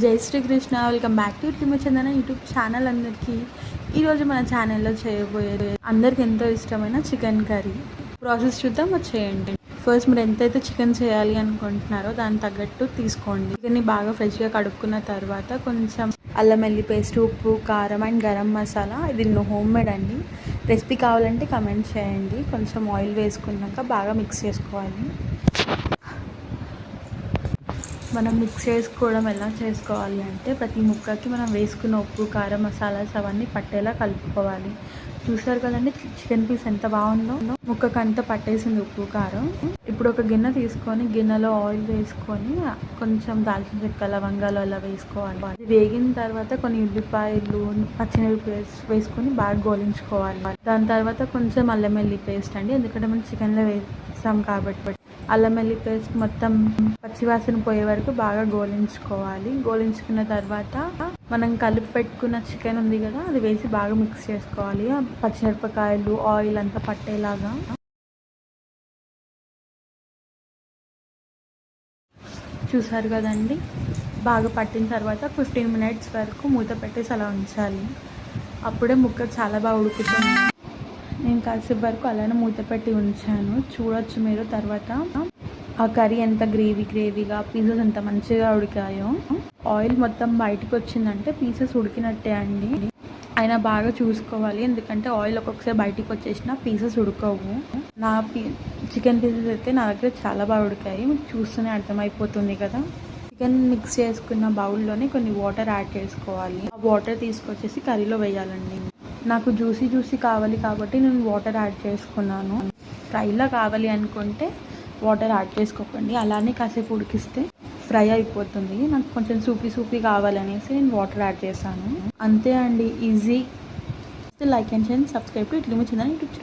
జై Srikrishna. Welcome back to ఇట్లు చందన YouTube channel. అందరికీ ఈరోజు మన ఛానల్లో చేయబోయేది అందరికి ఎంతో ఇష్టమైన చికెన్ కర్రీ ప్రాసెస్ చూద్దాం. వచ్చేయండి. ఫస్ట్ మీరు ఎంతైతే చికెన్ చేయాలి అనుకుంటున్నారో దానికి తగ్గట్టు తీసుకోండి. చికెన్ని బాగా ఫ్రెష్గా కడుక్కున్న తర్వాత కొంచెం అల్లం వెల్లి పేస్ట్, ఉప్పు, కారం అండ్ గరం మసాలా. ఇది హోమ్ మేడ్ అండి. రెసిపీ కావాలంటే కమెంట్ చేయండి. కొంచెం ఆయిల్ వేసుకున్నాక బాగా మిక్స్ చేసుకోవాలి. మనం మిక్స్ చేసుకోవడం ఎలా చేసుకోవాలి అంటే ప్రతి ముక్కకి మనం వేసుకున్న ఉప్పు, కారం, మసాలాస్ అవన్నీ పట్టేలా కలుపుకోవాలి. చూసారు కదండి చికెన్ పీస్ ఎంత బాగుందో. ముక్కకు అంతా పట్టేసింది ఉప్పు, కారం. ఇప్పుడు ఒక గిన్నె తీసుకొని గిన్నెలో ఆయిల్ వేసుకొని కొంచెం దాల్చిన చెక్క, లవంగాలు అలా వేసుకోవాలి. అది వేగిన తర్వాత కొన్ని ఉల్లిపాయలు, పచ్చిమిరపకాయలు వేసుకొని బాగా గోలించుకోవాలి. దాని తర్వాత కొంచెం అల్లం వెల్లి పేస్ట్ అండి, ఎందుకంటే మనం చికెన్లో వేస్తాం కాబట్టి అల్లం వెల్లి పేస్ట్ మొత్తం పచ్చివాసన పోయే వరకు బాగా గోలించుకోవాలి. గోలించుకున్న తర్వాత మనం కలిపి పెట్టుకున్న చికెన్ ఉంది కదా, అది వేసి బాగా మిక్స్ చేసుకోవాలి. పచ్చిమిరపకాయలు, ఆయిల్ అంతా పట్టేలాగా. చూసారు కదండి, బాగా పట్టిన తర్వాత 15 minutes వరకు మూత పెట్టేసి అలా ఉంచాలి. అప్పుడే ముక్క చాలా బాగా ఉడుకుతుంది. నేను కాసేపు వరకు అలానే మూత పెట్టి ఉంచాను. చూడొచ్చు మీరు తర్వాత ఆ కర్రీ ఎంత గ్రేవీగా, పీసెస్ ఎంత మంచిగా ఉడికాయో. ఆయిల్ మొత్తం బయటకు వచ్చిందంటే పీసెస్ ఉడికినట్టే అండి. అయినా బాగా చూసుకోవాలి, ఎందుకంటే ఆయిల్ ఒక్కొక్కసారి బయటకు వచ్చేసిన పీసెస్ ఉడకవు. నా చికెన్ పీసెస్ అయితే నా దగ్గర చాలా బాగా ఉడికాయి. మీకు చూస్తూనే అర్థమైపోతుంది కదా. చికెన్ మిక్స్ చేసుకున్న బౌల్లోనే కొన్ని వాటర్ యాడ్ చేసుకోవాలి. ఆ వాటర్ తీసుకొచ్చేసి కర్రీలో వేయాలండి. నాకు జ్యూసీ కావాలి కాబట్టి నేను వాటర్ యాడ్ చేసుకున్నాను. ఫ్రైలా కావాలి అనుకుంటే వాటర్ యాడ్ చేసుకోకండి. అలానే కాసేపు ఉడికిస్తే ఫ్రై అయిపోతుంది. నాకు కొంచెం సూపీ కావాలనేసి నేను వాటర్ యాడ్ చేశాను. అంతే అండి, easy. Like and share, subscribe to ఇట్లు చందన యూట్యూబ్ ఛానల్.